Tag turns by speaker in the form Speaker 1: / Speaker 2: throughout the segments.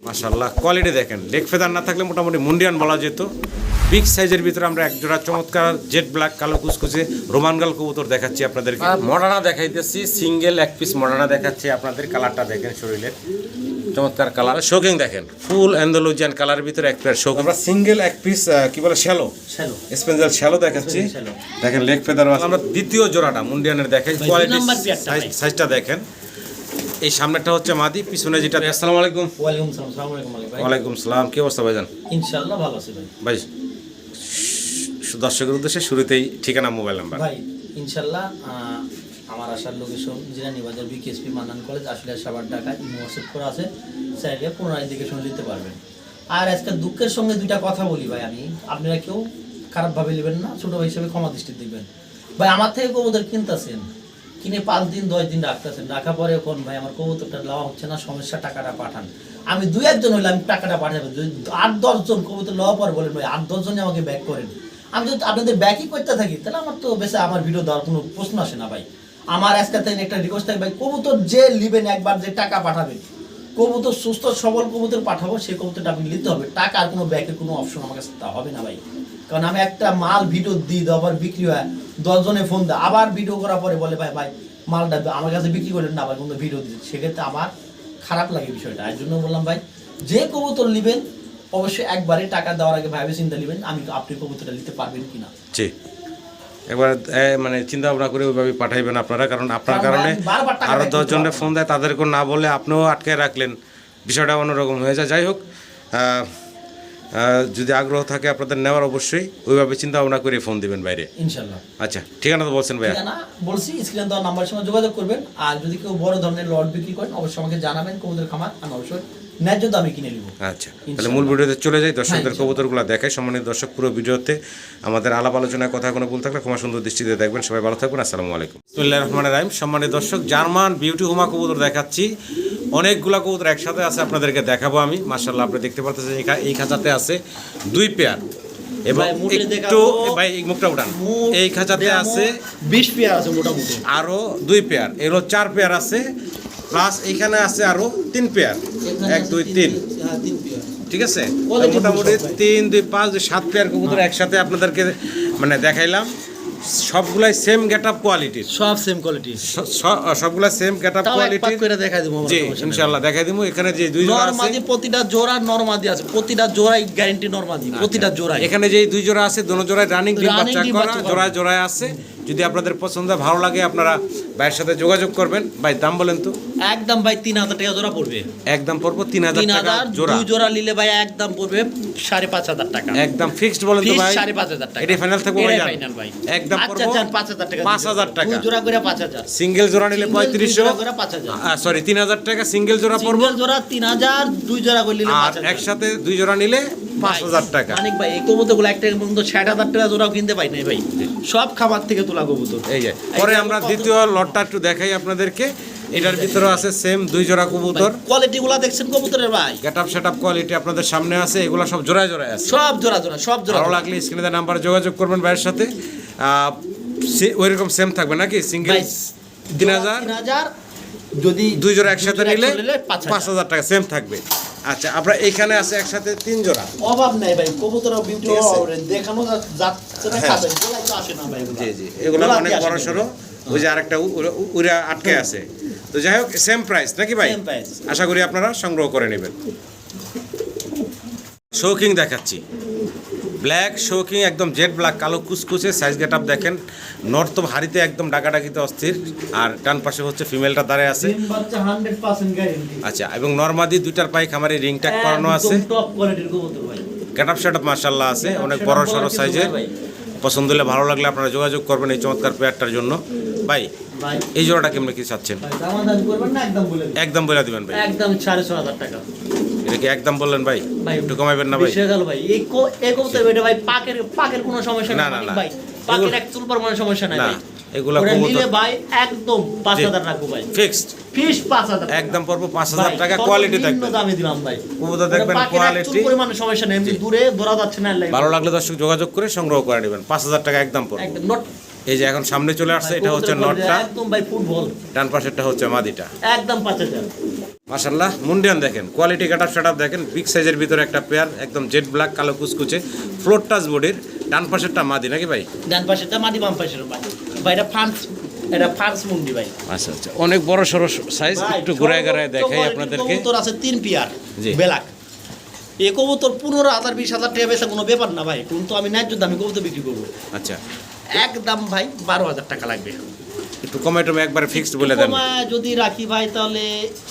Speaker 1: মাশাআল্লাহ কোয়ালিটি দেখেন, leg feather না থাকলে মোটামুটি মুন্ডিয়ান বলা যেত। বিগ সাইজের ভিতরে আমরা এক জোড়া চমৎকার জেড ব্ল্যাক কালো কুচকুচে রোমানগাল কবুতর দেখাচ্ছি আপনাদেরকে। মডার্না দেখাইতেছি, সিঙ্গেল এক পিস মডার্না দেখাচ্ছি আপনাদের। কালারটা দেখেন, শরীরের চমৎকার কালার। শোকিং দেখেন, ফুল অ্যান্ডালুজিয়ান কালারের ভিতরে এক পেয়ার শোক। আমরা সিঙ্গেল এক পিস কি বলে শ্যালো স্পেন্সাল শ্যালো দেখাচ্ছি। দেখেন লেগ ফেদার। আমরা দ্বিতীয় জোড়াটা মুন্ডিয়ানের দেখেন, কোয়ালিটি সাইজটা দেখেন। এই সামনেটা হচ্ছে মাদি, পিছনে যেটা। আসসালামু আলাইকুম।
Speaker 2: ওয়ালাইকুম আসসালাম। আসসালামু আলাইকুম মালিক ভাই।
Speaker 1: ওয়ালাইকুম সালাম। কি অবস্থা ভাইজান?
Speaker 2: ইনশাআল্লাহ ভালো আছি ভাই।
Speaker 1: ভাই দর্শকের উদ্দেশ্যে শুরুতেই ঠিকানা, মোবাইল নাম্বার।
Speaker 2: ভাই ইনশাআল্লাহ আমার আসার লোকেশন জিরানি বাজার বিকেএসপি মান্নান কলেজ, আসলে সাভার ঢাকা। ইউনিভার্সিটি করে আছে, চাইলে পুনরায় দিকে শুনে নিতে পারবেন। আর আজকে দুঃখের সঙ্গে দুইটা কথা বলি ভাই, আমি আপনারা কেউ খারাপভাবে নেবেন না, ছোট ভাই হিসেবে ক্ষমা দৃষ্টি দিবেন। ভাই আমার থেকে কবুতর কিনতেছেন, কিনে 5 দিন 10 দিন রাখতেছেন, রাখা পরে এখন ভাই আমার কবুতরটা লওয়া হচ্ছে না, সমস্যা, টাকাটা পাঠান। আমি 2-1 জন হইলে আমি টাকাটা পাঠাবো, 8-10 জন কবুতর লওয়া পরে বলেন ভাই 8-10 জনই আমাকে ব্যাক করেন। আমি যদি আপনাদের ব্যাকই করতে থাকি তাহলে আমার তো বেশি আমার ভিডিও দেওয়ার কোনো প্রশ্ন আসে না ভাই। আমার আজকে তাই একটা রিকোয়েস্ট থাকে ভাই, কবুতর যে নেবেন একবার যে টাকা পাঠাবেন, কবুতর সুস্থ সবল কবুতর পাঠাবো, সেই কবুতরটা আপনি নিতে হবে। টাকা আর কোনো ব্যাকের কোনো অপশন আমার কাছে হবে না ভাই। কারণ আমি একটা মাল ভিডিও দিই, আবার বিক্রি হয়, 10 জনে ফোন দেয়, আবার ভিডিও করার পরে বলে ভাই ভাই মালটা আমার কাছে বিক্রি করলেন না, আবার কোনো ভিডিও দিচ্ছে, সেক্ষেত্রে আমার খারাপ লাগে বিষয়টা। এর জন্য বললাম ভাই, যে কবুতর নেবেন অবশ্যই একবারে টাকা দেওয়ার আগে ভাবে চিন্তা নেবেন আমি আপনি কবুতরটা নিতে পারবেন কিনা।
Speaker 1: জি, একবার মানে চিন্তা ভাবনা করে ওইভাবে পাঠাইবেন আপনারা, কারণ আপনার কারণে আরও 10 জনের ফোন দেয়, তাদেরকে না বলে আপনিও আটকে রাখলেন, বিষয়টা অন্যরকম হয়ে যায়। যাই হোক, যদি আগ্রহ থাকে আপনাদের নেওয়ার, অবশ্যই ওইভাবে চিন্তা ভাবনা করে ফোন দিবেন বাইরে
Speaker 2: ইনশাআল্লাহ।
Speaker 1: আচ্ছা, ঠিকানা তো বলছেন ভাইয়া?
Speaker 2: ঠিকানা বলছি, স্ক্রিনে দেওয়া নাম্বারের সঙ্গে যোগাযোগ করবেন। আর যদি কেউ বড় ধরনের লট বিক্রি করেন অবশ্যই আমাকে জানাবেন, কবুতর খামার আমি অবশ্যই ন্যায্য দামে কিনে নিব।
Speaker 1: আচ্ছা, তাহলে মূল ভিডিওতে চলে যাই, দর্শকদের কবুতরগুলো দেখাই। সম্মানিত দর্শক, পুরো ভিডিওতে আমাদের আলাপ আলোচনায় কথা কোনো ভুল থাকলে ক্ষমা সুন্দর দৃষ্টিতে দেখবেন। সবাই ভালো থাকবেন। আসসালামু আলাইকুম। বিসমিল্লাহির রহমানির রহিম। সম্মানিত দর্শক, জার্মান বিউটি হুমা কবুতর দেখাচ্ছি। অনেকগুলা কবুতর একসাথে আছে, আপনাদেরকে দেখাবো আমি। মাশাআল্লাহ, আপনি দেখতে পাচ্ছেন এই খাঁচাতে আছে 2 পেয়ার, এবং একটু ভাই এই মুখটা উঠান। এই খাঁচাতে আছে
Speaker 2: 20 পেয়ার আছে মোটামুটি,
Speaker 1: আরো 2 পেয়ার, এগুলো 4 পেয়ার আছে, প্লাস এইখানে আছে আরো 3 পেয়ার। 1 2 3, ঠিক আছে? মোটামুটি 3 2 5 7 পেয়ার কবুতর একসাথে আপনাদেরকে মানে দেখাইলাম। সবগুলাই সেম গেটআপ কোয়ালিটির,
Speaker 2: সব সেম কোয়ালিটি,
Speaker 1: সবগুলা সেম গেটআপ কোয়ালিটির।
Speaker 2: করে দেখাই দেবো
Speaker 1: জি ইনশাআল্লাহ দেখাই দেবো। এখানে যে 2 জোড়া আছে,
Speaker 2: নরমাদি প্রতিটা জোড়া নরমাদি আছে, প্রতিটা জোড়াই গ্যারান্টি নরমাদি, প্রতিটা জোড়া।
Speaker 1: এখানে যে 2 জোড়া আছে, দোনো জোড়ায় রানিং ডিম বাচ্চা করা, জোড়ায় জোড়ায় আছে। যদি আপনাদের পছন্দ ভালো লাগে আপনারা ভাইয়ের সাথে যোগাযোগ করবেন। ভাই দাম বলেন তো?
Speaker 2: একদম ভাই 3000 টাকা জোড়া পড়বে।
Speaker 1: একদম পড়বো 3000 টাকা জোড়া।
Speaker 2: 2 জোড়া নিলে ভাই একদম পড়বে 5500 টাকা।
Speaker 1: একদম ফিক্সড বলেন তো ভাই?
Speaker 2: 5500 টাকা।
Speaker 1: এটা ফাইনাল থাকবে ভাই?
Speaker 2: ফাইনাল ভাই।
Speaker 1: একদম পড়বো
Speaker 2: 5000 টাকা।
Speaker 1: 5000 টাকা
Speaker 2: 2 জোড়া করে 5000।
Speaker 1: সিঙ্গেল জোড়া নিলে 3500,
Speaker 2: 5000
Speaker 1: সরি 3000 টাকা সিঙ্গেল জোড়া পড়বো।
Speaker 2: সিঙ্গেল জোড়া 3000, 2 জোড়া করে নিলে 5000।
Speaker 1: আর একসাথে 2 জোড়া নিলে 5000 টাকা।
Speaker 2: অনেক ভাই, এই কবুতরগুলো একটা পর্যন্ত 60000 টাকা জোড়াও কিনতে পাই নাই ভাই, সব খাবার থেকে তোলা কবুতর।
Speaker 1: এই যে পরে আমরা দ্বিতীয় লটটা একটু দেখাই আপনাদেরকে। এটার ভিতরে আছে সেম 2 জোড়া কবুতর।
Speaker 2: কোয়ালিটিগুলো দেখছেন কবুতরের ভাই,
Speaker 1: গেটআপ সেটআপ কোয়ালিটি আপনাদের সামনে আছে। এগুলো সব জোড়ায় জোড়ায় আছে,
Speaker 2: সব জোড়া জোড়া, সব জোড়া।
Speaker 1: ভালো লাগলে স্ক্রিনে দেওয়া নাম্বারে যোগাযোগ করবেন ভাইয়ের সাথে। ওইরকম সেম থাকবে নাকি? সিঙ্গেল 3000,
Speaker 2: যদি
Speaker 1: 2 জোড়া একসাথে নিলে 5000 টাকা সেম থাকবে। আচ্ছা, আমরা এইখানে আছে একসাথে 3 জোড়া।
Speaker 2: অভাব নাই ভাই, কবুতর বিউটি দেখানো যাচ্ছে না, খাবেন গোলাই তো আসে না ভাই।
Speaker 1: জি জি, এগুলো অনেক বড় সরো। ওই যে আরেকটা উড়া আটকে আছে। তো যাই হোক, সেম প্রাইস নাকি ভাই? আশা করি আপনারা সংগ্রহ করে নেবেন। শৌকিং দেখাচ্ছি, ব্ল্যাক শৌকিং, একদম জেড ব্ল্যাক, কালো কুচকুচে, সাইজ গেটআপ দেখেন। নর্থ হাড়িতে একদম ডাকাডাকিতে অস্থির। আর ডান পাশে হচ্ছে ফিমেলটা দাঁড়ায় আছে। আচ্ছা, এবং নরমাদি 2টার পায়ে খামারে রিং ট্যাগ করানো আছে।
Speaker 2: টপ কোয়ালিটির কবুতর ভাই,
Speaker 1: গেটআপ সেটআপ মাশাআল্লাহ আছে, অনেক বড় সরো সাইজের। পছন্দ হলে ভালো লাগলে আপনারা যোগাযোগ করবেন এই চমৎকার পেয়ারটার জন্য। ভাই এই জোড়াটা কেমন কি চাচ্ছেন? একদম বলে দিবেন ভাই।
Speaker 2: একদম 6500 টাকা।
Speaker 1: এটা কি একদম বললেন ভাই? একটু কমাইবেন না ভাই?
Speaker 2: ভাই এই কবুতর ভাই পাকের কোনো সমস্যা
Speaker 1: না
Speaker 2: ভাই, পাকের এক চুল পরিমাণ সমস্যা নাই ভাই।
Speaker 1: এগুলা কবুতর
Speaker 2: ভাই একদম 5000 রাখবো ভাই,
Speaker 1: ফিক্সড।
Speaker 2: ফিক্স 5000
Speaker 1: একদম পড়বো 5000 টাকা। কোয়ালিটি দেখবেন,
Speaker 2: দামে দিলাম ভাই।
Speaker 1: কবুতর দেখবেন কোয়ালিটি,
Speaker 2: পরিমাণ সমস্যা নেই, এমনি দূরে ধরা যাচ্ছে না।
Speaker 1: ভালো লাগলে দর্শক যোগাযোগ করে সংগ্রহ করে নেবেন। 5000 টাকা একদম পড়বে।
Speaker 2: একদম নট।
Speaker 1: এই যে এখন সামনে চলে আসছে, এটা হচ্ছে নটটা,
Speaker 2: একদম ভাই ফুটবল।
Speaker 1: ডান পাশেরটা হচ্ছে মাদিটা।
Speaker 2: একদম 5000।
Speaker 1: মাশাআল্লাহ মুন্ডিয়ান দেখেন, কোয়ালিটি কাটাপ সেটআপ দেখেন, বিগ সাইজের ভিতরে একটা পেয়ার, একদম জেড ব্ল্যাক কালো কুচকুচে, ফ্লোর টাচ বডির। ডান পাশেরটা মাদি নাকি ভাই?
Speaker 2: ডান পাশেরটা মাদি, বাম পাশের ভাই। ভাই এটা ফার্স মুন্ডি ভাই।
Speaker 1: আচ্ছা আচ্ছা, অনেক বড় সড়ো সাইজ, একটু ঘুরায় ঘুরায় দেখাই আপনাদেরকে।
Speaker 2: কবুতর আছে 3 পেয়ার
Speaker 1: জি।
Speaker 2: ব্ল্যাক। এই কবুতর 15,000 20,000 টাকা বেচা কোনো ব্যাপার না ভাই, কিন্তু আমি ন্যায্য দামে কবুতর বিক্রি করবো।
Speaker 1: আচ্ছা,
Speaker 2: একদম ভাই 12,000 টাকা লাগবে।
Speaker 1: একটু কমে টমে একবারে ফিক্সড বলে দেন।
Speaker 2: কমায় যদি রাখি ভাই তাহলে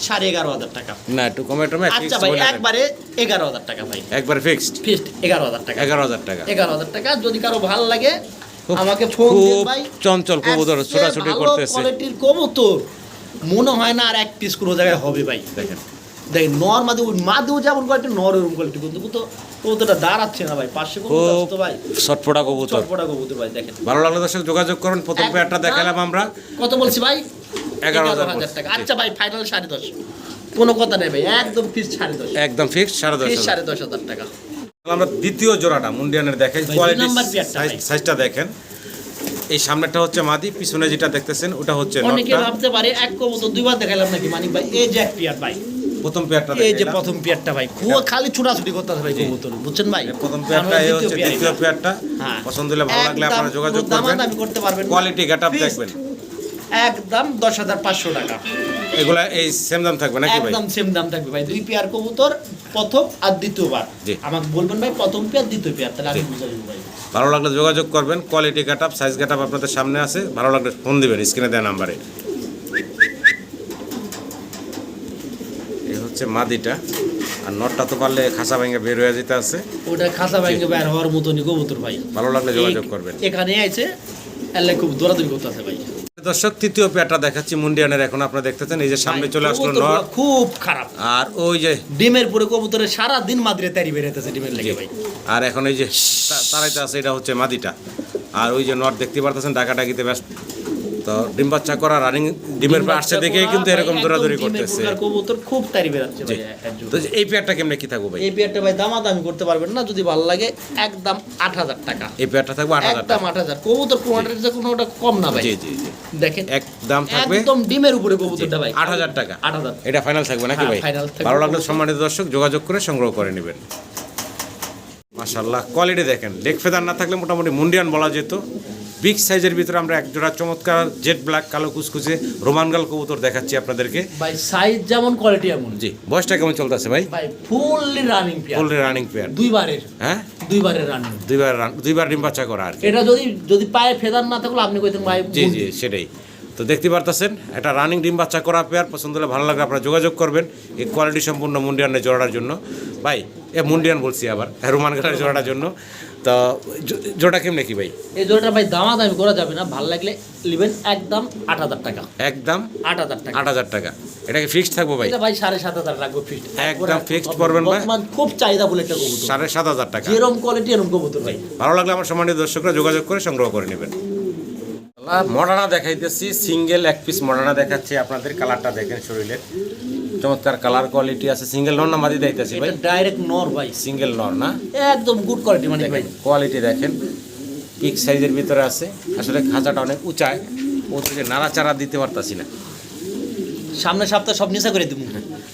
Speaker 2: 11,500 টাকা।
Speaker 1: না, একটু কমে টমে
Speaker 2: আচ্ছা
Speaker 1: ফিক্সড
Speaker 2: ভাই
Speaker 1: বলে দেন।
Speaker 2: একবারে 11,000 টাকা ভাই,
Speaker 1: একবারে ফিক্সড
Speaker 2: ফিক্সড 11,000 টাকা।
Speaker 1: 11,000 টাকা।
Speaker 2: 11,000 টাকা। যদি কারো ভালো লাগে
Speaker 1: খুব-
Speaker 2: আমাকে ফোন দিন
Speaker 1: খুব
Speaker 2: ভাই।
Speaker 1: চঞ্চল কবুতর,
Speaker 2: আজকে
Speaker 1: ছোটাছুটি
Speaker 2: ভালো
Speaker 1: করতেছে।
Speaker 2: কোয়ালিটির কবুতর মনে হয় না আর এক পিস কোনো জায়গায় হবে ভাই।
Speaker 1: দেখেন
Speaker 2: দেখেন নর মাদিও যেমন কোয়ালিটি, নর ওরকম কোয়ালিটি, কিন্তু কবুতরটা দাঁড়াচ্ছে না ভাই। 500 কবুতর
Speaker 1: খুব
Speaker 2: আছে তো ভাই,
Speaker 1: ছটফটা কবুতর।
Speaker 2: চটপটা কবুতর ভাই। দেখেন
Speaker 1: ভালো লাগলে দর্শক যোগাযোগ করুন। প্রথম পেয়ারটা দেখালাম আমরা
Speaker 2: কত বলছি ভাই?
Speaker 1: 11,000
Speaker 2: টাকা। আচ্ছা ভাই ফাইনাল 10.5, কোনো কথা নেই ভাই, একদম ফিক্স 10.5,
Speaker 1: একদম ফিক্সড
Speaker 2: ফিক্স
Speaker 1: 10,500।
Speaker 2: 10,500 টাকা।
Speaker 1: আমরা দ্বিতীয় জোড়াটা মুন্ডিয়ানের দেখাই,
Speaker 2: ভাই,
Speaker 1: কোয়ালিটি
Speaker 2: দুই নাম্বার পেয়ারটা ভাই।
Speaker 1: সাইজটা দেখেন। এই সামনেটা হচ্ছে মাদি, পিছনে যেটা দেখতেছেন ওটা হচ্ছে
Speaker 2: অনেকে
Speaker 1: নটটা।
Speaker 2: ভাবতে পারে এক কবুতর দুইবার দেখালাম নাকি মানিক ভাই। এই যে এক পেয়ার ভাই,
Speaker 1: প্রথম পেয়ারটা
Speaker 2: এই যে
Speaker 1: দেখাইলাম।
Speaker 2: প্রথম পেয়ারটা ভাই, খুব খালি ছোটাছুটি করতেছে ভাই কবুতর, বুঝছেন ভাই?
Speaker 1: প্রথম পেয়ারটা এই হচ্ছে দ্বিতীয় পেয়ারটা।
Speaker 2: হ্যাঁ।
Speaker 1: পছন্দ হলে ভালো লাগলে
Speaker 2: একদম
Speaker 1: আপনারা যোগাযোগ
Speaker 2: কোনো
Speaker 1: করবেন।
Speaker 2: দামাদামি করতে পারবেন না।
Speaker 1: Quality getup
Speaker 2: Fixed।
Speaker 1: দেখবেন।
Speaker 2: একদম 10,500 টাকা।
Speaker 1: এগুলা এই সেম দাম থাকবে নাকি ভাই?
Speaker 2: একদম সেম দাম থাকবে ভাই। দুই পেয়ার কবুতর, প্রথম আর দ্বিতীয়বার।
Speaker 1: জি।
Speaker 2: আমাকে বলবেন ভাই প্রথম পেয়ার দ্বিতীয় পেয়ার, তাহলে আমি বুঝাই দেবো ভাই।
Speaker 1: ভালো লাগলে যোগাযোগ করবেন। কোয়ালিটি গেটআপ সাইজ গেটআপ আপনাদের সামনে আছে। ভালো লাগলে ফোন দিবেন স্ক্রিনে দেওয়া নাম্বারে। এই হচ্ছে মাদিটা, আর নটটা তো পারলে খাসা ভেঙে বের হয়ে যেতে আছে।
Speaker 2: ওটা খাসা ব্যাংকে বের হওয়ার মতনই কবুতর ভাই।
Speaker 1: ভালো লাগলে যোগাযোগ করবেন।
Speaker 2: এখানে আইছে আল্লাহ খুব দৌড়াদৌড়ি করতেছে ভাই।
Speaker 1: দর্শক তৃতীয় পেয়ারটা দেখাচ্ছি মুন্ডিয়ানের। এখন আপনারা দেখতেছেন এই যে সামনে চলে আসলো
Speaker 2: কবুতরগুলো
Speaker 1: নট,
Speaker 2: খুব খারাপ।
Speaker 1: আর ওই যে
Speaker 2: ডিমের পরে কবুতরের সারা দিন মাদ্রে তারি বেরোতেছে ডিমের লেগে ভাই।
Speaker 1: আর এখন এই যে তারাইতে আছে, এটা হচ্ছে মাদিটা। আর ওই যে নট দেখতে পারতেছেন ডাকাডাকিতে ব্যস্ত। তো ডিম বাচ্চা করা রানিং ডিমের পর আসছে দেখেই কিন্তু এরকম দৌড়াদৌড়ি করতেছে।
Speaker 2: কবুতর খুব তারি বেরাচ্ছে ভাই।
Speaker 1: তো এই পেয়ারটা কেমনে কি থাকবো ভাই?
Speaker 2: এই পেয়ারটা ভাই দামাদামি করতে পারবেন না, যদি ভালো লাগে একদম 8,000 টাকা।
Speaker 1: এই পেয়ারটা থাকবে 8,000
Speaker 2: একদম
Speaker 1: টাকা।
Speaker 2: 8,000। কবুতর কোয়ান্টিটিতে কোনোটা কম না ভাই।
Speaker 1: জি জি জি,
Speaker 2: দেখেন
Speaker 1: একদম থাকবে
Speaker 2: একদম ডিমের উপরে কবুতরটা ভাই
Speaker 1: 8,000 টাকা।
Speaker 2: 8,000।
Speaker 1: এটা ফাইনাল থাকবে নাকি
Speaker 2: হ্যাঁ,
Speaker 1: ভাই?
Speaker 2: final থাকবে।
Speaker 1: ভালো লাগলে সম্মানিত দর্শক যোগাযোগ করে সংগ্রহ করে নেবেন। মাশাআল্লাহ কোয়ালিটি দেখেন, লেগ ফেদার না থাকলে মোটামুটি মুন্ডিয়ান বলা যেত। বিগ সাইজের ভিতরে আমরা এক জোড়া চমৎকার জেড ব্ল্যাক কালো কুচকুচে রোমানগাল কবুতর দেখাচ্ছি আপনাদেরকে।
Speaker 2: ভাই সাইজ যেমন কোয়ালিটি এমন।
Speaker 1: জি, বয়সটা কেমন চলতেছে ভাই?
Speaker 2: ভাই fully running pair,
Speaker 1: full running pair.
Speaker 2: দুইবারের
Speaker 1: হ্যাঁ,
Speaker 2: দুইবারের রানিং।
Speaker 1: দুইবার ডিম বাচ্চা করা আর কি।
Speaker 2: এটা যদি পায়ে ফেদার না থাকলে আপনি কইতেন ভাই
Speaker 1: জি জি, সেটাই তো দেখতে পারতেছেন। এটা রানিং ডিম বাচ্চা করা পেয়ার। পছন্দ হলে ভালো লাগলে আপনারা যোগাযোগ করবেন এই কোয়ালিটি সম্পূর্ণ মুন্ডিয়ানের জোড়াটার জন্য। ভাই মুন্ডিয়ান বলছি আবার, রোমান গালার জোড়াটার জন্য। তো জোড়া কেমনে কি ভাই?
Speaker 2: এই জোড়াটা ভাই দামাদামি করা যাবে না, ভালো লাগলে নেবেন একদম 8,000 টাকা।
Speaker 1: একদম
Speaker 2: 8,000 টাকা।
Speaker 1: 8,000 টাকা। এটা কি ফিক্সড থাকবো ভাই?
Speaker 2: এটা ভাই 7,500 রাখবো ফিক্সড।
Speaker 1: একদম fixed করবেন ভাই?
Speaker 2: বর্তমান খুব চাহিদা বলে একটা কবুতর,
Speaker 1: 7,500 টাকা।
Speaker 2: যেরকম কোয়ালিটি এরকম কবুতর ভাই।
Speaker 1: ভালো লাগলে আমার সম্মানিত দর্শকরা যোগাযোগ করে সংগ্রহ করে নেবেন। মডার্না দেখাইতেছি, সিঙ্গেল এক পিস মডার্না দেখাচ্ছি আপনাদের। কালারটা দেখেন, শরীরের চমৎকার কালার কোয়ালিটি আছে। সিঙ্গেল নর না মাদি দিতেছি ভাই?
Speaker 2: এটা ডাইরেক্ট নর ভাই,
Speaker 1: সিঙ্গেল নর না?
Speaker 2: একদম গুড কোয়ালিটি মানে ভাই।
Speaker 1: কোয়ালিটি দেখেন, বিগ সাইজের ভিতরে আছে। আসলে খাঁচাটা অনেক উঁচায়, ও থেকে নাড়াচাড়া দিতে পারতাছি না।
Speaker 2: সামনে সপ্তাহে সব নিচা করে দিব।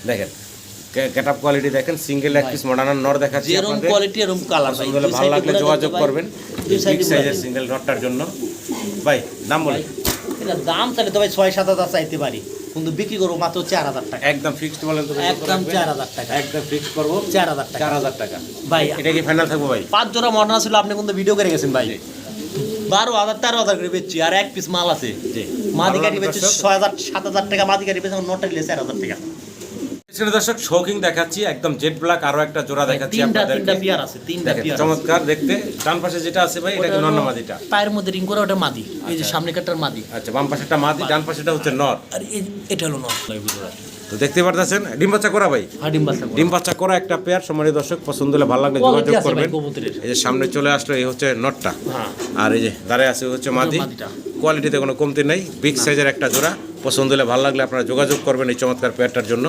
Speaker 1: দেখেন গেটআপ কোয়ালিটি দেখেন, সিঙ্গেল এক পিস মডার্ন নর দেখাচ্ছি
Speaker 2: যেরকম
Speaker 1: আপনাদের।
Speaker 2: কোয়ালিটি এরকম কালার ভাই।
Speaker 1: পছন্দ হলে ভালো লাগলে যোগাযোগ করবেন
Speaker 2: দুই সাইডে
Speaker 1: বিগ সাইজের সিঙ্গেল নটটার জন্য। ভাই দাম বলি?
Speaker 2: এটা দাম চাইলে তো ভাই 6-7,000 চাইতে পারি, কিন্তু বিক্রি করবো মাত্র 4,000 টাকা।
Speaker 1: একদম ফিক্সড বলেন তো?
Speaker 2: একদম 4,000 টাকা।
Speaker 1: একদম ফিক্সড করবো
Speaker 2: 4,000 টাকা
Speaker 1: 4,000 টাকা।
Speaker 2: ভাই।
Speaker 1: এটা কি ফাইনাল থাকবো ভাই?
Speaker 2: 5 জোড়া মডার্ন ছিল, আপনি কিন্তু ভিডিও করে গেছেন ভাই। 12,000-13,000 করে বেচছি, আর এক পিস মাল আছে।
Speaker 1: জি,
Speaker 2: মাদি কাটি বেচছি 6,000-7,000 টাকা, মাদি কাটি বেচছি নটা নিলে 4,000 টাকা।
Speaker 1: এখানে দর্শক শৌকিং দেখাচ্ছি, একদম জেড ব্ল্যাক। আরো একটা জোড়া দেখাচ্ছি
Speaker 2: তিনটা
Speaker 1: আপনাদেরকে।
Speaker 2: পেয়ার আছে, তিনটা
Speaker 1: দেখেন
Speaker 2: পেয়ার
Speaker 1: চমৎকার দেখতে। ডান পাশে যেটা আছে ভাই, এটা কি নর না মাদিটা?
Speaker 2: পায়ের মধ্যে রিং করে ওটা মাদি, এই যে সামনে কাটার মাদি।
Speaker 1: আচ্ছা, বাম পাশেটা মাদি, ডান পাশেটা হচ্ছে নর।
Speaker 2: আর এটা হলো নর ভিতরে।
Speaker 1: তো দেখতে পারতেছেন ডিম বাচ্চা করা ভাই?
Speaker 2: হাডিম বাসা
Speaker 1: ডিম বাচ্চা করা একটা পেয়ার। সম্মানিত দর্শক পছন্দ হলে ভালো লাগলে যোগাযোগ করবেন।
Speaker 2: কবুতরের
Speaker 1: এই যে সামনে চলে আসলো, এই হচ্ছে নটটা।
Speaker 2: হ্যাঁ,
Speaker 1: আর এই যে দাঁড়ায় আছে হচ্ছে মাদি।
Speaker 2: মাদিটা।
Speaker 1: কোয়ালিটিতে কোনো কমতি নেই, বিগ সাইজের একটা জোড়া। পছন্দ হলে ভালো লাগলে আপনারা যোগাযোগ করবেন এই চমৎকার পেয়ারটার জন্য।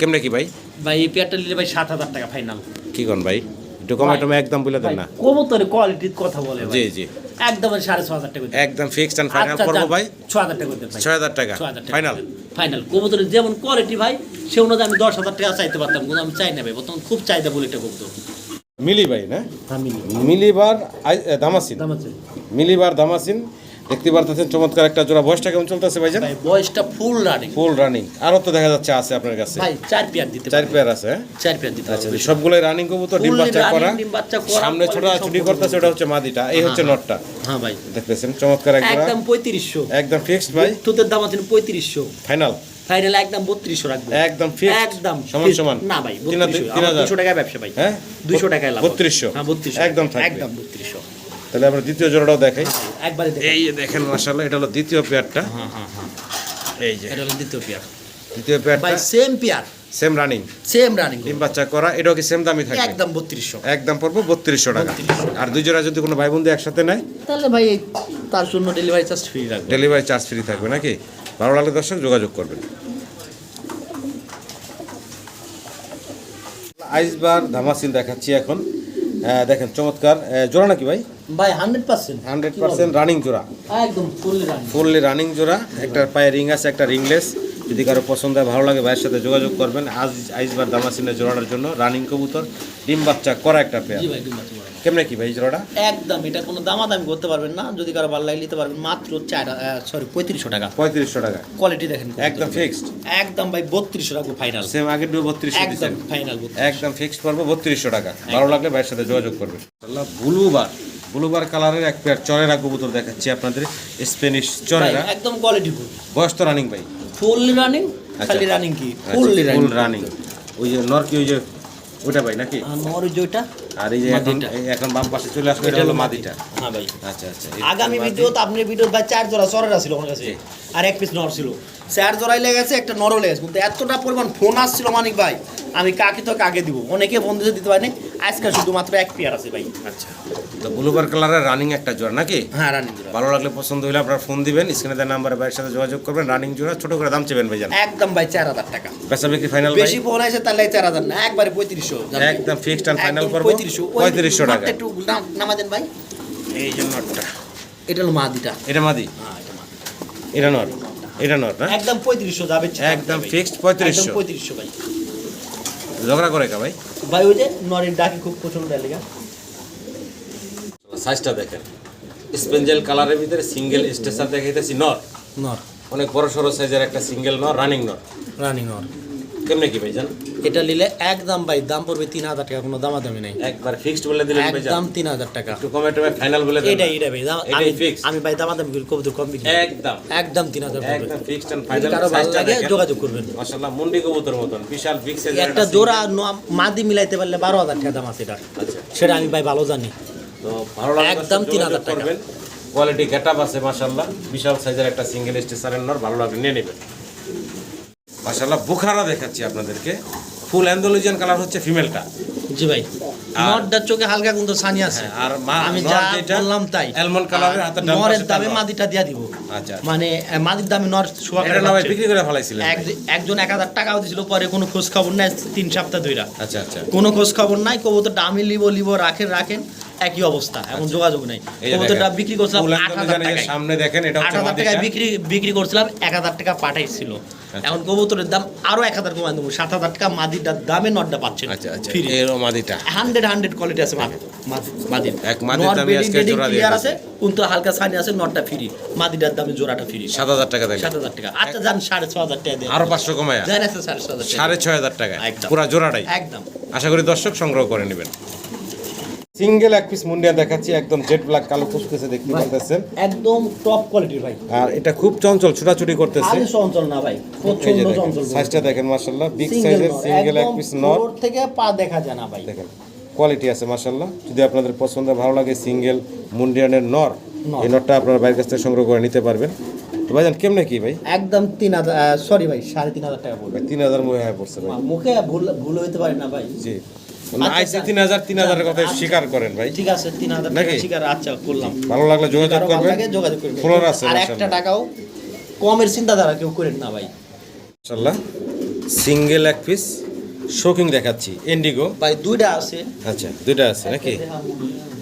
Speaker 1: কেমনে কি ভাই?
Speaker 2: ভাই এই পেয়ারটা নিলে ভাই 7,000 টাকা ফাইনাল।
Speaker 1: কি কোন ভাই? একটু কমে টমে একদম বলে দেন না।
Speaker 2: কবুতরের কোয়ালিটির কথা বলে ভাই।
Speaker 1: জি জি,
Speaker 2: একদম 6,500 টাকা।
Speaker 1: একদম ফিক্সড এন্ড ফাইনাল
Speaker 2: আচ্ছা,
Speaker 1: করবো ভাই
Speaker 2: 6,000 টাকা করতে ভাই।
Speaker 1: 6,000 টাকা
Speaker 2: 6,000 টাকা
Speaker 1: ফাইনাল।
Speaker 2: ফাইনাল। কবুতরের যেমন কোয়ালিটি ভাই সে অনুযায়ী আমি 10,000 টাকা চাইতে পারতাম, কিন্তু আমি চাই না ভাই, বর্তমান খুব চাহিদা বলে এটা কবুতর।
Speaker 1: মিলি ভাই না,
Speaker 2: আমি
Speaker 1: মিলিবার দামাসিন,
Speaker 2: দাম আছে
Speaker 1: মিলিবার দামাসিন দেখতে পারতেছেন, চমৎকার একটা জোড়া। বয়সটা কেমন চলতেছে ভাইজান?
Speaker 2: ভাই বয়সটা ফুল রানিং।
Speaker 1: ফুল রানিং, আরো তো দেখা যাচ্ছে আছে আপনার কাছে
Speaker 2: ভাই 4 পেয়ার দিতে
Speaker 1: 4 পেয়ার আছে, হ্যাঁ?
Speaker 2: 4 পেয়ার দিতে
Speaker 1: আচ্ছা,
Speaker 2: হবে।
Speaker 1: সবগুলোই রানিং কবুতর, ডিম
Speaker 2: Fully
Speaker 1: বাচ্চা
Speaker 2: running,
Speaker 1: করা,
Speaker 2: ডিম বাচ্চা করা,
Speaker 1: সামনে ছোটা
Speaker 2: quality
Speaker 1: ছুটি
Speaker 2: সম্পূর্ণ।
Speaker 1: করতেছে, ওটা হচ্ছে মাদিটা, এই হচ্ছে নটটা।
Speaker 2: হ্যাঁ ভাই
Speaker 1: দেখতেছেন চমৎকার এক জোড়া,
Speaker 2: একদম 3500।
Speaker 1: একদম ফিক্সড ভাই,
Speaker 2: তোদের দাম আছে 3500।
Speaker 1: ফাইনাল
Speaker 2: ফাইনাল একদম 3200 রাখবো।
Speaker 1: একদম ফিক্সড,
Speaker 2: একদম
Speaker 1: সমান
Speaker 2: fixed।
Speaker 1: সমান
Speaker 2: না ভাই
Speaker 1: 3000
Speaker 2: 200 টাকা ব্যবসা ভাই।
Speaker 1: হ্যাঁ
Speaker 2: 200 টাকায় লাভ।
Speaker 1: 3200
Speaker 2: হ্যাঁ 3200
Speaker 1: একদম থাকবে।
Speaker 2: একদম 3200।
Speaker 1: তাহলে আমরা দ্বিতীয় জোড়াটাও দেখাই।
Speaker 2: একবারে দেখেন।
Speaker 1: এই যে দেখেন মাশাআল্লাহ, এটা হলো দ্বিতীয় পেয়ারটা।
Speaker 2: হ্যাঁ হ্যাঁ হ্যাঁ,
Speaker 1: এই যে
Speaker 2: এটা হলো দ্বিতীয় পেয়ার
Speaker 1: দ্বিতীয় পেয়ারটা
Speaker 2: ভাই, same pair,
Speaker 1: same running,
Speaker 2: same running,
Speaker 1: ডিম বাচ্চা করা, এটাও কি সেম দামই থাকবে?
Speaker 2: একদম 3200।
Speaker 1: একদম পড়বো 3200 টাকা।
Speaker 2: 3200
Speaker 1: আর দুই জোড়া যদি কোনো ভাই বন্ধু একসাথে নেয়,
Speaker 2: তাহলে ভাই তার জন্য ডেলিভারি চার্জ ফ্রি রাখবো।
Speaker 1: ডেলিভারি চার্জ ফ্রি থাকবে নাকি? ভালো লাগলে দর্শক যোগাযোগ করবেন। আইসবার ধামাসিল দেখাচ্ছি এখন। দেখেন চমৎকার জোড়া নাকি ভাই?
Speaker 2: ভাই 100%,
Speaker 1: 100% রানিং জোড়া,
Speaker 2: একদম ফুললি রানিং।
Speaker 1: ফুললি রানিং জোড়া। একটা পায়ে রিং আছে, একটা রিংলেস। যদি কারো পছন্দ হয়, ভালো লাগে, ভাইয়ের সাথে যোগাযোগ করবেন। আজ আইসবার দামাসিনের জোড়াটার জন্য রানিং কবুতর, ডিম বাচ্চা করা একটা পেয়ার।
Speaker 2: জি ভাই ডিম বাচ্চা করা।
Speaker 1: কেমনে কি ভাই এই জোড়াটা?
Speaker 2: একদম এটা কোনো দামাদামি করতে পারবেন না, যদি কারো ভালো লাগে নিতে পারবেন মাত্র 3500 টাকা।
Speaker 1: 3500 টাকা
Speaker 2: কোয়ালিটি দেখেন
Speaker 1: একদম ফিক্সড,
Speaker 2: একদম ভাই 3200 রাখবো ফাইনাল।
Speaker 1: সেম আগের 3200
Speaker 2: একদম
Speaker 1: দিচ্ছেন,
Speaker 2: ফাইনাল।
Speaker 1: একদম ফিক্সড করবো 3200 টাকা। ভালো লাগলে ভাইয়ের সাথে যোগাযোগ করবেন। ব্লুবার কালারের এক পেয়ার চরেরা কবুতর দেখাচ্ছি আপনাদের, স্প্যানিশ চরেরা।
Speaker 2: একদম কোয়ালিটি ফুল,
Speaker 1: বয়স তো রানিং ভাই?
Speaker 2: Fully running. খালি রানিং কি ফুললি রানিং?
Speaker 1: Full running. ওই যে নর কি, ওই যে ওইটা ভাই নাকি?
Speaker 2: আর নর যেটা,
Speaker 1: আর এই যে এখন
Speaker 2: মাদিটা।
Speaker 1: এখন বাম পাশে চলে আসবে, এটা হলো মাদিটা।
Speaker 2: হ্যাঁ ভাই।
Speaker 1: আচ্ছা আচ্ছা,
Speaker 2: আগামী ভিডিও তো আপনি ভিডিও ভাই 4 জোড়া সরেরা ছিল আমার কাছে, আর 1 পিস নর ছিল। 4 জোড়াই লেগেছে, একটা নরও লেগেছে, কিন্তু এতটা পরিমাণ ফোন আসছিল মানিক ভাই, আমি কাকে তো কাকে দিব, অনেকে ফোন দিতে পারেনি। আজকে শুধুমাত্র 1 পেয়ার আছে ভাই।
Speaker 1: আচ্ছা, তো ব্লুবার কালারের রানিং একটা জোড়া নাকি?
Speaker 2: হ্যাঁ রানিং জোড়া।
Speaker 1: ভালো লাগলে পছন্দ হলে আপনারা ফোন দিবেন, স্ক্রিনে দেওয়া নাম্বারে ভাইয়ের সাথে যোগাযোগ করবেন। রানিং জোড়া, ছোট করে দাম চেবেন ভাই জান?
Speaker 2: একদম ভাই 4000 টাকা।
Speaker 1: বেচা বিক্রি ফাইনাল ভাই?
Speaker 2: বেশি ফোন আছে তাহলে 4000 না, একবারে 3500।
Speaker 1: একদম ফিক্সড এন্ড ফাইনাল করব 3500 টাকা।
Speaker 2: একটু নামাজেন ভাই।
Speaker 1: এই যে নটটা,
Speaker 2: এটা হলো মাদিটা।
Speaker 1: এটা মাদি,
Speaker 2: হ্যাঁ এটা মাদি।
Speaker 1: এটা নট, এটা নট না?
Speaker 2: একদম 3500 যাবে।
Speaker 1: একদম ফিক্সড 3500।
Speaker 2: 3500 ভাই।
Speaker 1: ঝগড়া করে কা ভাই?
Speaker 2: ভাই ওই যে নরের ডাকি খুব পছন্দ লাগা।
Speaker 1: সাইজটা দেখেন, স্পেঞ্জেল কালারের ভিতরে সিঙ্গেল স্টেসার দেখাইতেছি নর,
Speaker 2: নর
Speaker 1: অনেক বড় সড়ো সাইজের একটা সিঙ্গেল নর, রানিং নর।
Speaker 2: রানিং নর।
Speaker 1: কেমনে কি ভাই জান?
Speaker 2: এটা নিলে একদম ভাই দাম পড়বে 3000 টাকা, কোনো দামাদামি নাই।
Speaker 1: একবার ফিক্সড বলে দিলেন ভাই জান?
Speaker 2: একদম 3000 টাকা।
Speaker 1: একটু কমে টমে ফাইনাল বলে দেন।
Speaker 2: এটাই ভাই
Speaker 1: এটাই ফিক্স।
Speaker 2: আমি ভাই দামাদামি করি, কবুতর কম বিক্রি।
Speaker 1: একদম
Speaker 2: একদম 3000 পড়বে।
Speaker 1: একদম ফিক্সড এন্ড
Speaker 2: যদি
Speaker 1: ফাইনাল।
Speaker 2: কারো ভালো
Speaker 1: সাইজটা
Speaker 2: লাগে
Speaker 1: দেখেন,
Speaker 2: যোগাযোগ করবেন।
Speaker 1: মাশাআল্লাহ মুন্ডি কবুতর মতন বিশাল বিগ সাইজের
Speaker 2: একটা জোড়া মাদি মিলাইতে পারলে 12000 টাকা দাম আছে এটা।
Speaker 1: আচ্ছা,
Speaker 2: সেটা আমি ভাই ভালো জানি।
Speaker 1: তো ভালো লাগলে
Speaker 2: একদম 3000 টাকা।
Speaker 1: করবেন। কোয়ালিটি গেটআপ আছে মাশাআল্লাহ, বিশাল সাইজের একটা সিঙ্গেল স্টেসারের নর, ভালো লাগলে নিয়ে নেবেন। মাশাআল্লাহ বুখারা দেখাচ্ছি আপনাদেরকে, ফুল অ্যান্ডালুজিয়ান কালার হচ্ছে ফিমেলটা।
Speaker 2: জি ভাই, নরটার চোখে হালকা কিন্তু সানি আছে।
Speaker 1: আর
Speaker 2: আমি
Speaker 1: নর
Speaker 2: যা
Speaker 1: যেটা
Speaker 2: বললাম তাই।
Speaker 1: অ্যালমন্ড কালারের, হাতের ডান
Speaker 2: নরের
Speaker 1: পাশে
Speaker 2: দামে
Speaker 1: নর।
Speaker 2: মাদিটা দিয়া দিব।
Speaker 1: আচ্ছা,
Speaker 2: মানে মাদির দামে নর শোয়া
Speaker 1: এটা না ভাই বিক্রি করে ফেলাইছিলেন?
Speaker 2: একজন 1000 টাকাও দিছিল, পরে কোনো খোঁজ খবর নাই 3 সপ্তাহ ধইরা।
Speaker 1: আচ্ছা আচ্ছা,
Speaker 2: কোনো খোঁজ খবর নাই, কবুতরটা আমি লিব রাখেন একই অবস্থা, এখন যোগাযোগ নাই।
Speaker 1: এই যে
Speaker 2: কবুতরটা
Speaker 1: দেখেন,
Speaker 2: বিক্রি করছিলাম
Speaker 1: ফুল
Speaker 2: 8000
Speaker 1: অ্যান্ডালুজিয়ান, এই যে
Speaker 2: টাকায়।
Speaker 1: সামনে দেখেন, এটা হচ্ছে
Speaker 2: 8000 টাকায়
Speaker 1: মাদিটা।
Speaker 2: বিক্রি করছিলাম, 1000 টাকা পাঠাইছিল। এখন কবুতরের দাম আরো 1000 কমাই দেবো, 7000 টাকা মাদিটার দামে নটটা পাচ্ছেন।
Speaker 1: আচ্ছা আচ্ছা,
Speaker 2: ফ্রি।
Speaker 1: এরও মাদিটা
Speaker 2: 100 কোয়ালিটি আছে মাদির।
Speaker 1: এক মাদির দামে আজকে জোড়া দিয়ে
Speaker 2: ক্লিয়ার
Speaker 1: দিয়েছে।
Speaker 2: আছে, কিন্তু হালকা সানি আছে, নটটা ফ্রি। মাদিটার দামে জোড়াটা ফ্রি
Speaker 1: 7000 টাকা দেন।
Speaker 2: 7000 টাকা। আচ্ছা যান 6500 টাকা দেন।
Speaker 1: আরো 500 কমায়া
Speaker 2: জানেন 6500 টাকা।
Speaker 1: 6500 টাকা
Speaker 2: একদম।
Speaker 1: পুরো জোড়াটাই।
Speaker 2: একদম
Speaker 1: আশা করি দর্শক সংগ্রহ করে নেবেন। সিঙ্গেল এক পিস মুন্ডিয়া দেখাচ্ছি, একদম জেড ব্ল্যাক কালো কুচকুচে দেখতে পাচ্ছেন,
Speaker 2: একদম টপ কোয়ালিটির ভাই।
Speaker 1: আর এটা খুব চঞ্চল, ছোটাছুটি করতেছে।
Speaker 2: আরে চঞ্চল না ভাই,
Speaker 1: এই যে
Speaker 2: প্রচন্ড
Speaker 1: দেখেন,
Speaker 2: চঞ্চল।
Speaker 1: সাইজটা দেখেন মাশাআল্লাহ, বিগ সাইজের সিঙ্গেল এক পিস নর।
Speaker 2: নর থেকে পা দেখা যায় না ভাই।
Speaker 1: দেখেন কোয়ালিটি আছে মাশাআল্লাহ। যদি আপনাদের পছন্দ ভালো লাগে সিঙ্গেল মুন্ডিয়ানের নর, এই নরটা আপনারা বাইরের কাছ থেকে সংগ্রহ করে নিতে পারবেন। তো ভাইজান কেমনে কি ভাই?
Speaker 2: একদম 3000, সরি ভাই 3500 টাকা পড়বে।
Speaker 1: 3000 মুখে হয়ে পড়ছে ভাই।
Speaker 2: মুখে ভুল হইতে পারে না ভাই।
Speaker 1: জি,
Speaker 2: আচ্ছা,
Speaker 1: আইসি 3000 কথা
Speaker 2: আচ্ছা।
Speaker 1: স্বীকার করেন ভাই।
Speaker 2: ঠিক আছে 3000 টাকা
Speaker 1: নাকি?
Speaker 2: শিকার, আচ্ছা করলাম।
Speaker 1: ভালো লাগলে যোগাযোগ
Speaker 2: কারো ভালো
Speaker 1: করবেন।
Speaker 2: লাগে যোগাযোগ করবেন।
Speaker 1: ফ্লোর আছে
Speaker 2: আর
Speaker 1: মাশাআল্লাহ।
Speaker 2: 1 টাকাও কমের চিন্তাধারা কেউ করেন না ভাই।
Speaker 1: মাশাআল্লাহ সিঙ্গেল এক পিস শোকিং দেখাচ্ছি, ইন্ডিগো
Speaker 2: ভাই দুইটা আছে।
Speaker 1: আচ্ছা, দুইটা আছে নাকি?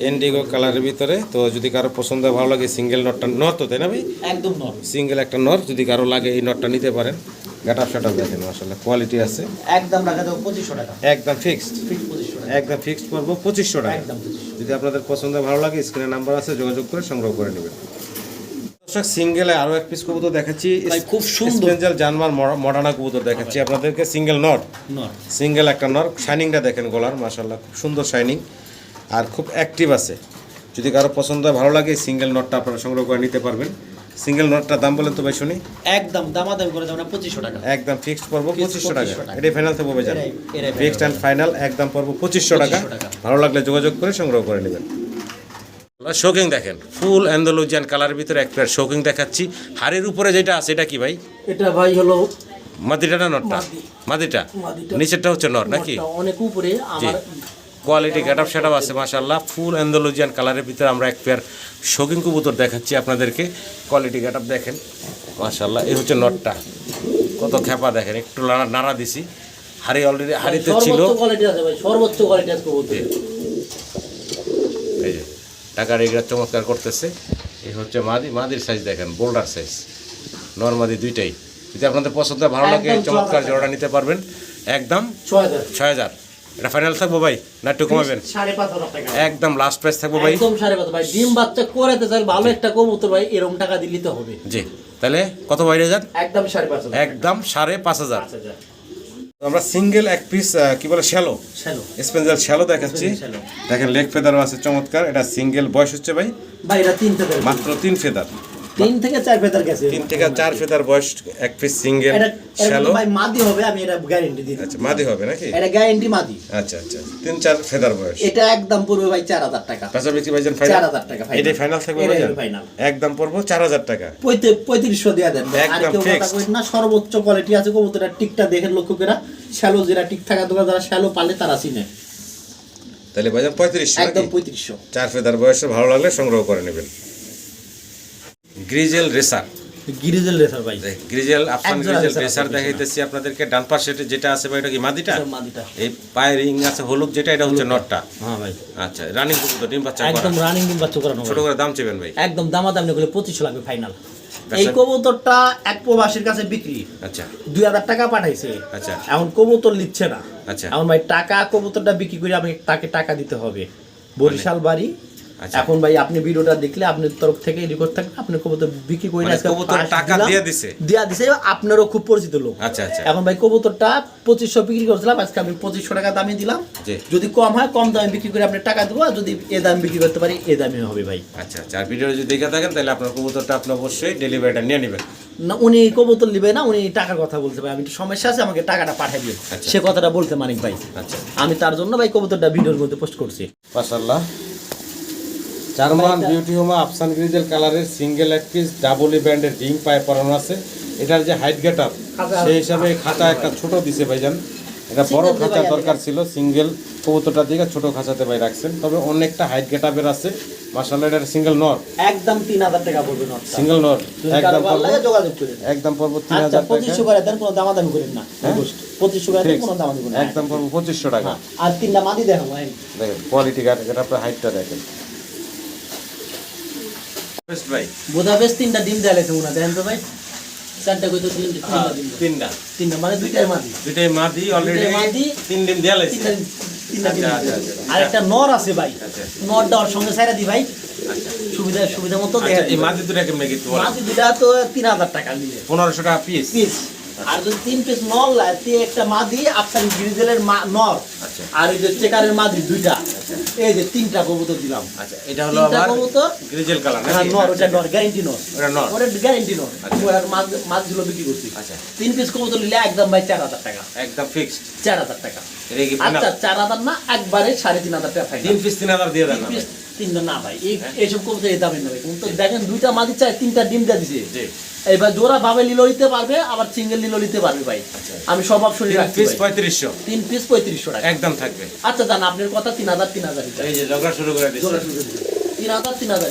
Speaker 1: ইন্ডিগো কালারের ভিতরে। তো যদি কারো পছন্দ হয়, ভালো লাগে, সিঙ্গেল নটটা, নর তো তাই না ভাই?
Speaker 2: একদম নর,
Speaker 1: সিঙ্গেল একটা নর, যদি কারো লাগে এই নটটা নিতে পারেন। গাটাপ শাটাপ দেখেন মাশাআল্লাহ, কোয়ালিটি আছে।
Speaker 2: একদম রাখা দেবো 2500 টাকা,
Speaker 1: একদম ফিক্সড,
Speaker 2: ফিক্স 2500 টাকা,
Speaker 1: একদম ফিক্সড পড়বো 2500 টাকা।
Speaker 2: একদম 2500।
Speaker 1: যদি আপনাদের পছন্দ হয়, ভালো লাগে, স্ক্রিনে নাম্বার আছে, যোগাযোগ করে সংগ্রহ করে নেবেন। দর্শক, সিঙ্গেলে আরো এক পিস কবুতর দেখাচ্ছি,
Speaker 2: ভাই খুব সুন্দর
Speaker 1: স্পেঞ্জাল জানমার মডার্না কবুতর দেখাচ্ছি আপনাদেরকে। সিঙ্গেল নর,
Speaker 2: নর,
Speaker 1: সিঙ্গেল একটা নর। শাইনিংটা দেখেন গলার, মাশাআল্লাহ খুব সুন্দর শাইনিং আর খুব অ্যাক্টিভ আছে। যদি কারো পছন্দ হয়, ভালো লাগে, সিঙ্গেল নটটা আপনারা সংগ্রহ করে নিতে পারবেন। সিঙ্গেল নটটার দাম বলেন তো ভাই শুনি।
Speaker 2: একদম দামাদামি করে দেবো না 2500 টাকা,
Speaker 1: একদম ফিক্সড পড়বো 2500 টাকা।
Speaker 2: 2500 টাকা।
Speaker 1: এটাই ফাইনাল থাকবে ভাই, জানেন?
Speaker 2: এটাই
Speaker 1: ফিক্সড অ্যান্ড ফাইনাল একদম পড়বো 2500 টাকা।
Speaker 2: 2500 টাকা।
Speaker 1: ভালো লাগলে যোগাযোগ করে সংগ্রহ করে নেবেন। শোকিং দেখেন, ফুল অ্যান্ডালুজিয়ান কালারের ভিতরে এক পেয়ার শোকিং দেখাচ্ছি। হাড়ির উপরে যেটা আছে এটা কি ভাই?
Speaker 2: এটা ভাই হলো
Speaker 1: মাদিটা না নটটা? মাদিটা। নিচেরটা হচ্ছে নর নাকি?
Speaker 2: অনেক উপরে আমার
Speaker 1: কোয়ালিটি গেটআপ সেটআপ আছে মাশাআল্লাহ। ফুল অ্যান্ডালুজিয়ান কালারের ভিতরে আমরা এক পেয়ার শোকিং কবুতর দেখাচ্ছি আপনাদেরকে। কোয়ালিটি গেটআপ দেখেন মাশাআল্লাহ। এই হচ্ছে নটটা, কত খেপা দেখেন, একটু নাড়া দিছি। হাড়ি অলরেডি হাড়িতে ছিল।
Speaker 2: সর্বোচ্চ কোয়ালিটি আছে ভাই, সর্বোচ্চ কোয়ালিটি আছে কবুতর।
Speaker 1: এই যে টাকার এগুলা চমৎকার করতেছে। এই হচ্ছে মাদির সাইজ দেখেন, বোল্ডার সাইজ, নর মাদি দুইটাই। যদি আপনাদের পছন্দ হয়, ভালো লাগে,
Speaker 2: একদম
Speaker 1: চমৎকার জোড়া নিতে পারবেন। একদম 6000। এটা ফাইনাল থাকবো ভাই না একটু কমাবেন?
Speaker 2: 5,500 টাকা
Speaker 1: একদম লাস্ট প্রাইস থাকবো ভাই।
Speaker 2: একদম 5,500 ভাই। ডিম বাচ্চা করাতে চাই ভালো একটা কবুতর ভাই, এরকম টাকা দিলে তো হবে।
Speaker 1: জি, তাহলে কত বাইরে যান?
Speaker 2: একদম 5,500,
Speaker 1: একদম 5,500।
Speaker 2: 5,000।
Speaker 1: আমরা সিঙ্গেল এক পিস কি বলে শ্যালো,
Speaker 2: শ্যালো
Speaker 1: স্পেঞ্জাল শ্যালো দেখাচ্ছি।
Speaker 2: শ্যালো।
Speaker 1: দেখেন লেগ ফেদারও আছে চমৎকার। এটা সিঙ্গেল, বয়স হচ্ছে ভাই
Speaker 2: ভাই এটা 3 ফেদার,
Speaker 1: মাত্র 3 ফেদার,
Speaker 2: 3 থেকে 4 ফেদার গেছে।
Speaker 1: 3 থেকে 4 ফেদার বয়স এক পিস সিঙ্গেল
Speaker 2: এটা
Speaker 1: শ্যালো।
Speaker 2: ভাই মাদি হবে, আমি এটা গ্যারান্টি দিই।
Speaker 1: আচ্ছা, মাদি হবে নাকি?
Speaker 2: এটা গ্যারান্টি মাদি।
Speaker 1: আচ্ছা আচ্ছা, 3-4 ফেদার বয়স।
Speaker 2: এটা একদম পড়বে ভাই 4,000 টাকা।
Speaker 1: পাশাপাশি ভাইজান ফাইনাল
Speaker 2: 4,000 টাকা ফাইনাল।
Speaker 1: এটাই ফাইনাল থাকবে
Speaker 2: এটাই
Speaker 1: ভাইজান?
Speaker 2: ফাইনাল।
Speaker 1: একদম পড়বো 4000 টাকা।
Speaker 2: 3500 দেয়া দেন ভাই। আর
Speaker 1: একদম
Speaker 2: কেউ কথা
Speaker 1: fixed।
Speaker 2: কইন না, সর্বোচ্চ কোয়ালিটি আছে কবুতরের। টিকটা দেখেন লক্ষ্য করে, শ্যালো যেটা টিক থাকা দোকান, যারা শ্যালো পালে তারা চিনে।
Speaker 1: তাহলে ভাইজান 3500
Speaker 2: একদম
Speaker 1: নাকি?
Speaker 2: 3500।
Speaker 1: 4 ফেদার বয়সে, ভালো লাগলে সংগ্রহ করে নেবেন। গ্রিজেল রেসার,
Speaker 2: গিরিজেল রেসার ভাই,
Speaker 1: গ্রিজেল আফসান
Speaker 2: একজোড়া
Speaker 1: গ্রিজেল
Speaker 2: রেসার
Speaker 1: রেসার
Speaker 2: আছে
Speaker 1: দেখাইতেছি আপনাদেরকে। ডান পাশে যেটা আছে ভাই, এটা কি মাদিটা?
Speaker 2: এটা মাদিটা।
Speaker 1: এই পায়ে রিং আছে হলুদ যেটা, এটা হচ্ছে নটটা।
Speaker 2: হ্যাঁ ভাই,
Speaker 1: আচ্ছা, রানিং কবুতর, ডিম বাচ্চা করা।
Speaker 2: একদম রানিং ডিম বাচ্চা করানো
Speaker 1: ছোট
Speaker 2: ভাই।
Speaker 1: করে দাম চেবেন ভাই?
Speaker 2: একদম দামাদামি করে 2500 লাগবে ফাইনাল। এই
Speaker 1: আচ্ছা।
Speaker 2: কবুতরটা এক প্রবাসীর কাছে বিক্রি,
Speaker 1: আচ্ছা
Speaker 2: 2000 টাকা পাঠাইছে।
Speaker 1: আচ্ছা
Speaker 2: এখন কবুতর নিচ্ছে না।
Speaker 1: আচ্ছা।
Speaker 2: এখন ভাই টাকা, কবুতরটা বিক্রি করে আমি তাকে টাকা দিতে হবে। বরিশাল বাড়ি।
Speaker 1: আচ্ছা।
Speaker 2: এখন ভাই আপনি ভিডিওটা দেখলে আপনার তরফ থেকে রেকর্ড থাকবে, আপনি কবুতর বিক্রি করে
Speaker 1: মানে
Speaker 2: আজকে
Speaker 1: কবুতর
Speaker 2: 5
Speaker 1: টাকা
Speaker 2: দিলাম,
Speaker 1: দিয়ে দিছে?
Speaker 2: দিয়া দিছে, আপনারও খুব পরিচিত লোক।
Speaker 1: আচ্ছা আচ্ছা।
Speaker 2: এখন ভাই কবুতরটা 2500 বিক্রি করছিলাম, আজকে আমি 2500 টাকা দামে দিলাম।
Speaker 1: জি।
Speaker 2: যদি কম হয় কম দামে বিক্রি করে আপনি টাকা দেবো, আর যদি এ দামে বিক্রি করতে পারি এ দামে হবে ভাই।
Speaker 1: আচ্ছা আচ্ছা। আর ভিডিও যদি দেখে থাকেন, তাহলে আপনার কবুতরটা আপনি অবশ্যই ডেলিভারিটা নিয়ে নেবেন।
Speaker 2: না, উনি কবুতর নিবে না, উনি টাকার কথা বলতে ভাই, আমি একটু সমস্যা আছে, আমাকে টাকাটা পাঠিয়ে দিন।
Speaker 1: আচ্ছা।
Speaker 2: সে কথাটা বলতে মানিক ভাই।
Speaker 1: আচ্ছা।
Speaker 2: আমি তার জন্য ভাই কবুতরটা ভিডিওর মধ্যে পোস্ট করছি।
Speaker 1: মাশাআল্লাহ, জার্মান বিউটি হোমা আফসান গ্রিজেল কালারের সিঙ্গেল এক পিস ডাবল ব্যান্ডের রিং পায়ে পরানো আছে। এটার যে হাইট গেটআপ, সেই হিসাবে খাঁচা একটা ছোট দিছে ভাইজান। এটা বড়
Speaker 2: Single
Speaker 1: খাঁচা
Speaker 2: ভাই
Speaker 1: দরকার ছিল, সিঙ্গেল কবুতরটা দিকে ছোট খাঁচাতে ভাই রাখছেন। তবে অনেকটা হাইট গেটআপের আছে মাশাআল্লাহ। এটা সিঙ্গেল নর,
Speaker 2: একদম 3000 টাকা পড়বে নটটা।
Speaker 1: সিঙ্গেল নর।
Speaker 2: যদি
Speaker 1: একদম
Speaker 2: কারো ভালো লাগে যোগাযোগ করেন।
Speaker 1: একদম পড়বো
Speaker 2: আচ্ছা
Speaker 1: 3000 টাকা।
Speaker 2: 2500 করে দেন, কোনো দামাদামি করেন না। 2500 করে দেন,
Speaker 1: Fixed।
Speaker 2: কোনো দামাদামি করেন না।
Speaker 1: একদম পড়বো 2500 টাকা।
Speaker 2: হ্যাঁ, আর 3টা মাদি দেখো ভাই।
Speaker 1: দেখেন কোয়ালিটি গেটআপের হাইটটা দেখেন বেস্ট ভাই।
Speaker 2: বুদাপেস্ট 3টা ডিম দেয়া লাগছে উনা, দেখেন তো ভাই। 4টা কই তো 3টা ডিম।
Speaker 1: তিনটা
Speaker 2: 3টা মানে 2টাই মাদি।
Speaker 1: দুইটাই মাদি, অলরেডি
Speaker 2: দুইটাই মাদি।
Speaker 1: 3 ডিম দেয়া লাগছে।
Speaker 2: 3টা ডিম।
Speaker 1: আচ্ছা, আচ্ছা, আচ্ছা।
Speaker 2: আর একটা নর আছে ভাই।
Speaker 1: আচ্ছা।
Speaker 2: নরটা ওর সঙ্গে ছাইরা দি ভাই,
Speaker 1: আচ্ছা
Speaker 2: সুবিধা মতো
Speaker 1: আচ্ছা,
Speaker 2: দেখা
Speaker 1: এই মাদি দুটা কেমনে কি তোমার?
Speaker 2: মাদি দুটা তো 3000 টাকা নিয়ে
Speaker 1: 1500 টাকা পিস।
Speaker 2: পিস। আর যদি 3 পিস নর লাগে, একটা মাদি আফসান গ্রিজেলের নর,
Speaker 1: আচ্ছা
Speaker 2: আর এই যে চেকারের মাদি দুইটা, এই যে 3টা কবুতর দিলাম।
Speaker 1: আচ্ছা, এটা হলো
Speaker 2: 3টা
Speaker 1: আবার
Speaker 2: কবুতর।
Speaker 1: গ্রিজেল কালার
Speaker 2: হ্যাঁ,
Speaker 1: নাকি?
Speaker 2: নর, ওটা নর, গ্যারান্টি নর।
Speaker 1: ওটা নর।
Speaker 2: ওটা গ্যারান্টি নর।
Speaker 1: আচ্ছা।
Speaker 2: ওরা মাছগুলো বিক্রি করছি।
Speaker 1: আচ্ছা।
Speaker 2: 3 পিস কবুতর নিলে একদম ভাই 4000 টাকা।
Speaker 1: একদম ফিক্সড।
Speaker 2: 4000 টাকা।
Speaker 1: এটা কি ফাইনাল?
Speaker 2: আচ্ছা 4000 না, একবারে 3500 টাকা ফাইনাল।
Speaker 1: 3 পিস 3000 দিয়ে দেন না ভাই?
Speaker 2: 3টা না ভাই, এইসব কবুতর এই দামে নেবে। কিন্তু দেখেন 2টা মাদি চাই, 3টা ডিম দিয়ে দিছে।
Speaker 1: জি।
Speaker 2: এইবার জোড়া ভাবে নিলেও নিতে পারবে, আবার সিঙ্গেল নিলেও নিতে পারবে ভাই।
Speaker 1: আচ্ছা।
Speaker 2: আমি সব অপশনই
Speaker 1: 3
Speaker 2: রাখছি
Speaker 1: পিস
Speaker 2: ভাই।
Speaker 1: 3500
Speaker 2: 3 পিস 3500 টাকা।
Speaker 1: একদম থাকবে।
Speaker 2: আচ্ছা জান, আপনার কথা 3000
Speaker 1: এই যে ঝগড়া শুরু করে দিচ্ছে।
Speaker 2: 3000 3000